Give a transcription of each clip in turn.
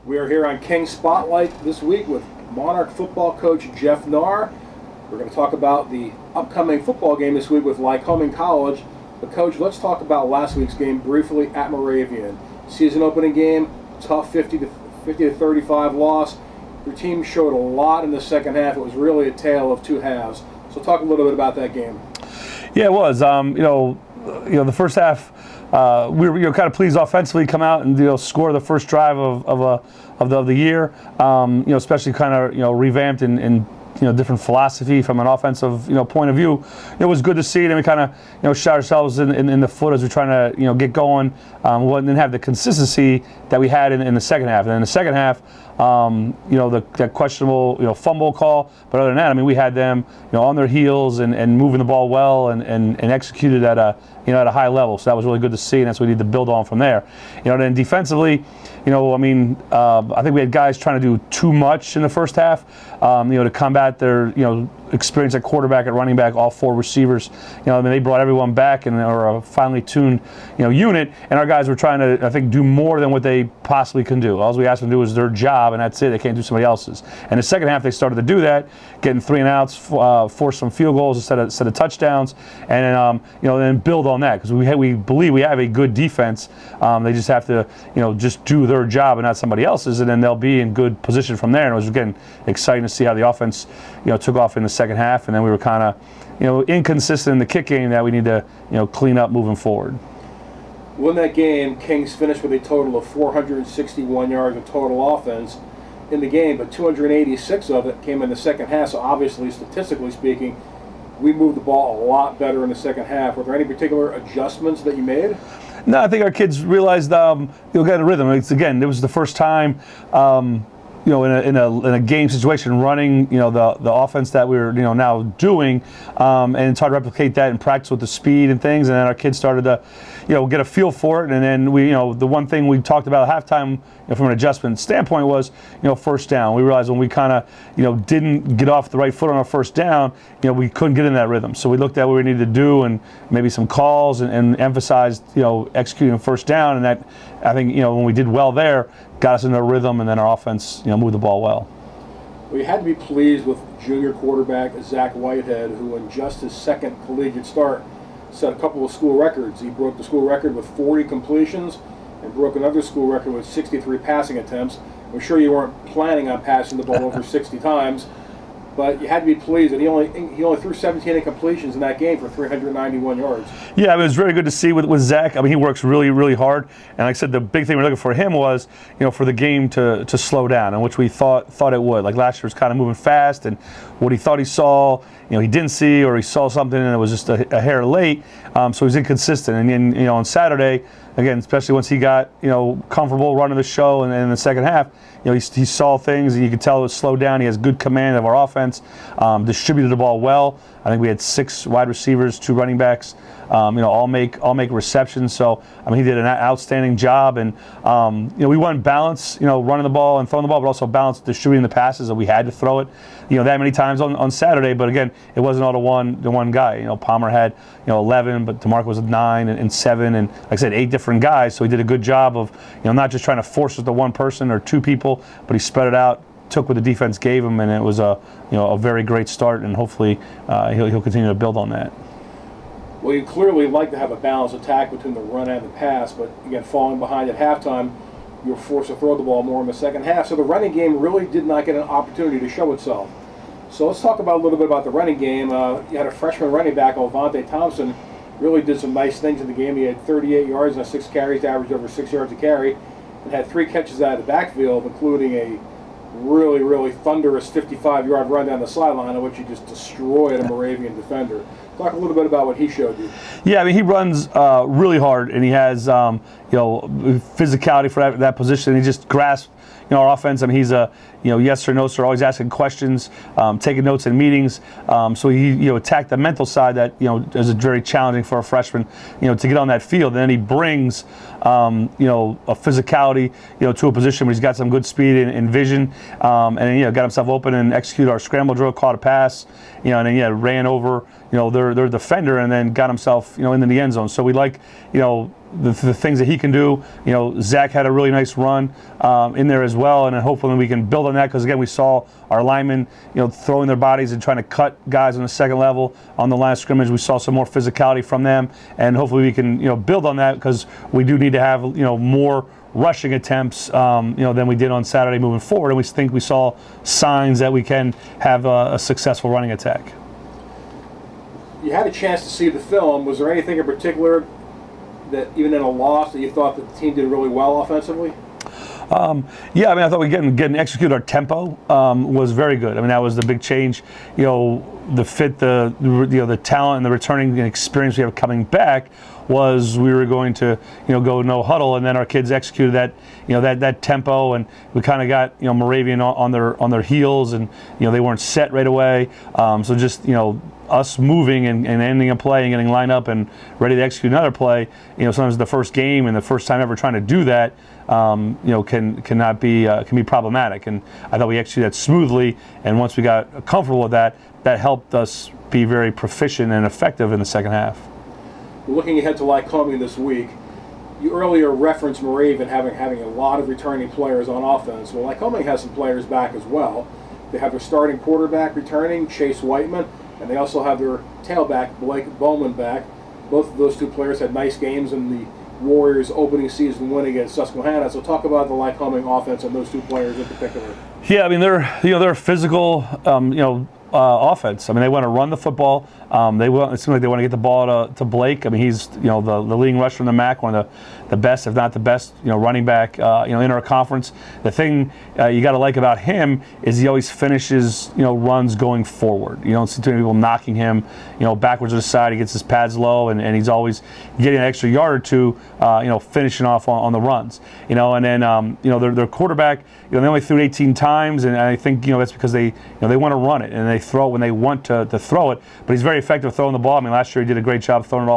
We are here on King Spotlight this week with Monarch football coach Jeff Knarr. We're going to talk about the upcoming football game this week with Lycoming College. But Coach, let's talk about last week's game briefly at Moravian. Season opening game, tough 50 to 35 loss. Your team showed a lot in the second half. It was really a tale of two halves. So talk a little bit about that game. Yeah, it was. The first half, we were kind of pleased offensively, come out and score the first drive of the year. Especially kind of revamped and different philosophy from an offensive point of view. It was good to see it, and we kind of shot ourselves in the foot as we're trying to get going. We didn't have the consistency that we had in the second half. And in the second half, that questionable fumble call, but other than that, I mean, we had them on their heels and moving the ball well and executed at a high level. So that was really good to see, and that's what we need to build on from there. Then defensively, I think we had guys trying to do too much in the first half, to combat their experience at quarterback, at running back, all four receivers. They brought everyone back and are a finely tuned unit, and our guys were trying to, I think, do more than what they possibly can do. All we asked them to do is their job, and that's it. They can't do somebody else's. And the second half, they started to do that, getting 3 and outs, force some field goals instead of touchdowns, and then build on that, because we believe we have a good defense. They just have to just do their job and not somebody else's, and then they'll be in good position from there. And it was again exciting to see how the offense took off in the second half, and then we were kind of inconsistent in the kick game that we need to clean up moving forward. Well, in that game, Kings finished with a total of 461 yards of total offense in the game, but 286 of it came in the second half. So obviously, statistically speaking, we moved the ball a lot better in the second half. Were there any particular adjustments that you made? No, I think our kids realized you'll get a rhythm. It was the first time. In a game situation, running the offense that we're now doing, and it's hard to replicate that in practice with the speed and things. And then our kids started to get a feel for it. And then we the one thing we talked about at halftime from an adjustment standpoint was first down. We realized when we kind of didn't get off the right foot on our first down, we couldn't get in that rhythm. So we looked at what we needed to do and maybe some calls and emphasized executing first down. And that, I think when we did well there, got us into a rhythm, and then our offense moved the ball well. Well, you had to be pleased with junior quarterback Zach Whitehead, who in just his second collegiate start set a couple of school records. He broke the school record with 40 completions and broke another school record with 63 passing attempts. I'm sure you weren't planning on passing the ball over 60 times, but you had to be pleased that he only threw 17 incompletions in that game for 391 yards. Yeah, it was very good to see with Zach. I mean, he works really, really hard. And like I said, the big thing we're looking for him was, for the game to slow down, and which we thought it would. Like last year was kind of moving fast, and what he thought he saw, he didn't see, or he saw something and it was just a hair late. So he's inconsistent. And then, on Saturday, again, especially once he got, comfortable running the show, and in the second half, he saw things, and you could tell it was slowed down. He has good command of our offense, distributed the ball well. I think we had 6 wide receivers, 2 running backs, all make receptions. So he did an outstanding job, and we won balance, running the ball and throwing the ball, but also balance distributing the passes that we had to throw it, that many times on Saturday. But again, it wasn't all the one guy. Palmer had 11, but DeMarco was 9 and 7, and like I said, 8 different guys. So he did a good job of not just trying to force it to one person or 2 people, but he spread it out, took what the defense gave him, and it was a very great start, and hopefully he'll continue to build on that. Well, you clearly like to have a balanced attack between the run and the pass, but again, falling behind at halftime, you were forced to throw the ball more in the second half. So the running game really did not get an opportunity to show itself. So let's talk about a little bit about the running game. You had a freshman running back, Alvante Thompson, really did some nice things in the game. He had 38 yards on 6 carries, averaged over 6 yards a carry, and had 3 catches out of the backfield, including a really, really thunderous 55-yard run down the sideline in which he just destroyed a Moravian defender. Talk a little bit about what he showed you. Yeah, I mean, he runs really hard, and he has physicality for that position. He just grasps our offense. I mean, he's a yes or no sir, always asking questions, taking notes in meetings. So he attacked the mental side that is very challenging for a freshman to get on that field. And then he brings a physicality to a position where he's got some good speed and vision, and then got himself open and executed our scramble drill, caught a pass, and then ran over their defender, and then got himself into the end zone. So we like the things that he can do. Zach had a really nice run in there as well, and then hopefully we can build on that, because again, we saw our linemen, throwing their bodies and trying to cut guys on the second level on the line of scrimmage. We saw some more physicality from them, and hopefully we can build on that, because we do need to have more rushing attempts than we did on Saturday moving forward, and we think we saw signs that we can have a successful running attack. You had a chance to see the film. Was there anything in particular that, even in a loss, that you thought that the team did really well offensively? Yeah, I thought we getting execute our tempo was very good. That was the big change. The fit, the talent, and the returning experience we have coming back was we were going to go no huddle, and then our kids executed that that tempo, and we kind of got Moravian on their heels, and they weren't set right away. So just us moving and ending a play and getting lined up and ready to execute another play. Sometimes the first game and the first time ever trying to do that, can be problematic. And I thought we executed that smoothly. And once we got comfortable with that, that helped us be very proficient and effective in the second half. Looking ahead to Lycoming this week, you earlier referenced Moravian having a lot of returning players on offense. Well, Lycoming has some players back as well. They have their starting quarterback returning, Chase Whiteman, and they also have their tailback, Blake Bowman, back. Both of those two players had nice games in the Warriors' opening season win against Susquehanna. So talk about the Lycoming offense and those two players in particular. Yeah, they're a physical, offense. They want to run the football. It seems like they want to get the ball to Blake. He's the leading rusher in the MAC, one of the best, if not the best, running back in our conference. The thing you got to like about him is he always finishes runs going forward. You don't see too many people knocking him backwards to the side. He gets his pads low, and he's always getting an extra yard or two finishing off on the runs. And then their quarterback, they only threw it 18 times, and I think that's because they want to run it, and they throw it when they want to throw it. But he's very effective throwing the ball. Last year he did a great job throwing it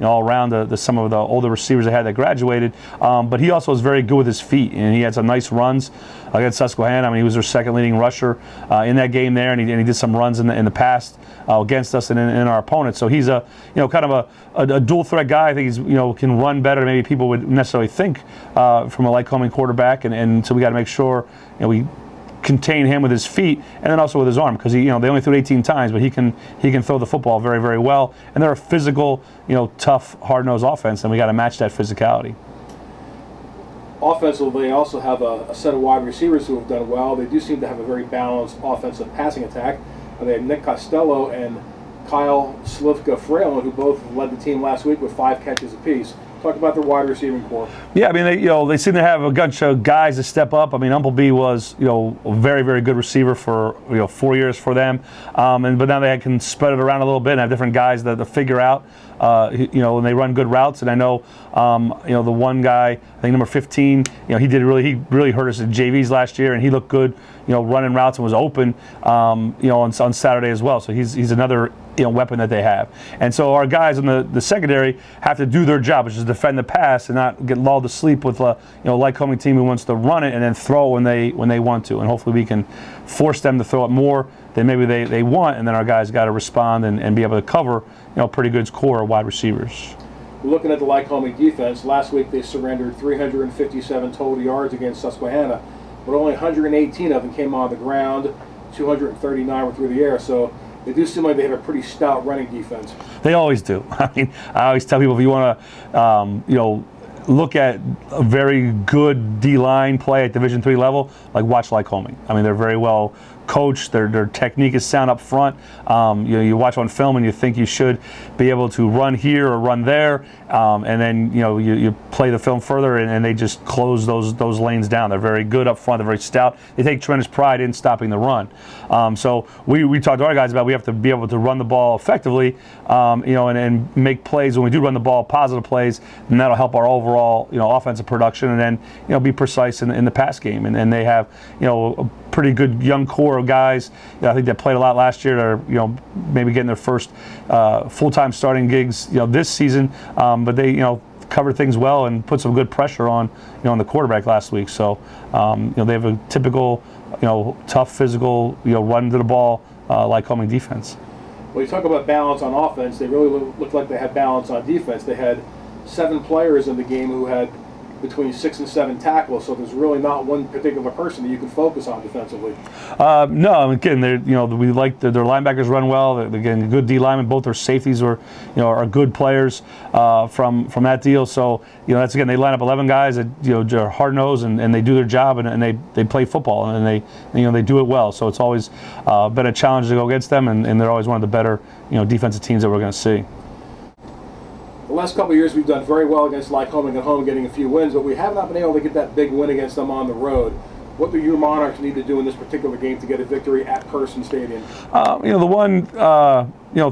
all around some of the older receivers they had that graduated. But he also was very good with his feet, and he had some nice runs against Susquehanna. He was their second leading rusher in that game there, and he did some runs in the past against us and in our opponents. So he's a kind of a dual threat guy. I think he's can run better than maybe people would necessarily think from a Lycoming quarterback, and so we got to make sure we contain him with his feet and then also with his arm, because they only threw it 18 times, but he can throw the football very, very well. And they're a physical, tough, hard-nosed offense, and we got to match that physicality. Offensively, they also have a set of wide receivers who have done well. They do seem to have a very balanced offensive passing attack. They have Nick Costello and Kyle Slivka-Fralin, who both led the team last week with 5 catches apiece. Talk about their wide receiving core. Yeah, they seem to have a bunch of guys to step up. Umpleby was a very, very good receiver for 4 years for them, but now they can spread it around a little bit and have different guys that figure out. And they run good routes. And I know, the one guy, I think number 15, he really hurt us at JVs last year, and he looked good, running routes and was open, on Saturday as well. So he's another weapon that they have. And so our guys in the secondary have to do their job, which is defend the pass and not get lulled to sleep with a Lycoming team who wants to run it and then throw when they want to. And hopefully we can force them to throw it more than maybe they want, and then our guys got to respond and be able to cover a pretty good core of wide receivers. Looking at the Lycoming defense, last week they surrendered 357 total yards against Susquehanna, but only 118 of them came on the ground, 239 were through the air. So they do seem like they have a pretty stout running defense. They always do. I always tell people, if you want to, look at a very good D-line play at Division III level, watch Lycoming. They're very well coached. Their technique is sound up front. You watch on film and you think you should be able to run here or run there, and then you play the film further and they just close those lanes down. They're very good up front. They're very stout. They take tremendous pride in stopping the run. So we talked to our guys about we have to be able to run the ball effectively, and make plays when we do run the ball, positive plays, and that'll help our overall offensive production, and then be precise in the pass game. And they have a pretty good young core of guys. I think they played a lot last year. They're maybe getting their first full-time starting gigs this season, but they covered things well and put some good pressure on on the quarterback last week. So they have a typical tough physical run to the ball Lycoming defense. Well, you talk about balance on offense. They really looked like they had balance on defense. They had 7 players in the game who had between 6 and 7 tackles, so there's really not one particular person that you can focus on defensively. No, again, we like their linebackers run well. They're getting good D linemen. Both their safeties are good players from that deal. So that's, again, they line up 11 guys that are hard nosed and they do their job and they play football and they do it well. So it's always been a challenge to go against them, and they're always one of the better defensive teams that we're going to see. The last couple of years we've done very well against Lycoming at home, getting a few wins, but we have not been able to get that big win against them on the road. What do your Monarchs need to do in this particular game to get a victory at Person Stadium? The one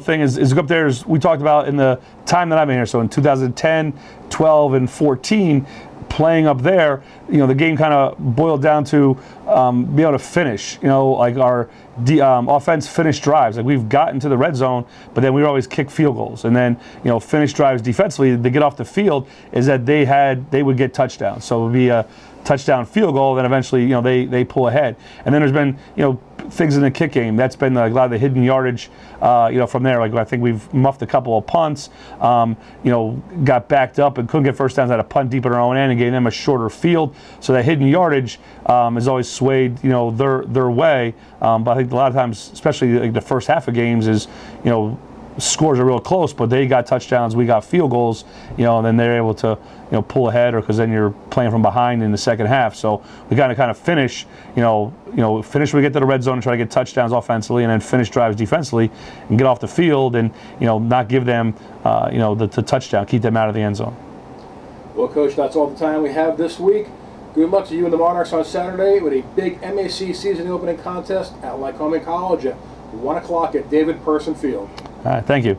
thing is go up there, as we talked about in the time that I've been here. So in 2010, 12, and 14, playing up there, the game kind of boiled down to be able to finish. Like our offense finished drives. Like we've gotten to the red zone, but then we would always kick field goals. And then finish drives defensively to get off the field is that they would get touchdowns. So it would be a touchdown field goal, then eventually they pull ahead. And then there's been things in the kick game. That's been a lot of the hidden yardage from there. Like I think we've muffed a couple of punts, got backed up and couldn't get first downs, had a punt deep at our own end and gave them a shorter field. So that hidden yardage has always swayed their way. But I think a lot of times, especially like the first half of games, is scores are real close, but they got touchdowns, we got field goals, and then they're able to pull ahead, or because then you're playing from behind in the second half. So we got to kind of finish, finish when we get to the red zone and try to get touchdowns offensively, and then finish drives defensively and get off the field and not give them the touchdown, keep them out of the end zone. Well, Coach, that's all the time we have this week. Good luck to you and the Monarchs on Saturday with a big MAC season opening contest at Lycoming College at 1 o'clock at David Person Field. All right, thank you.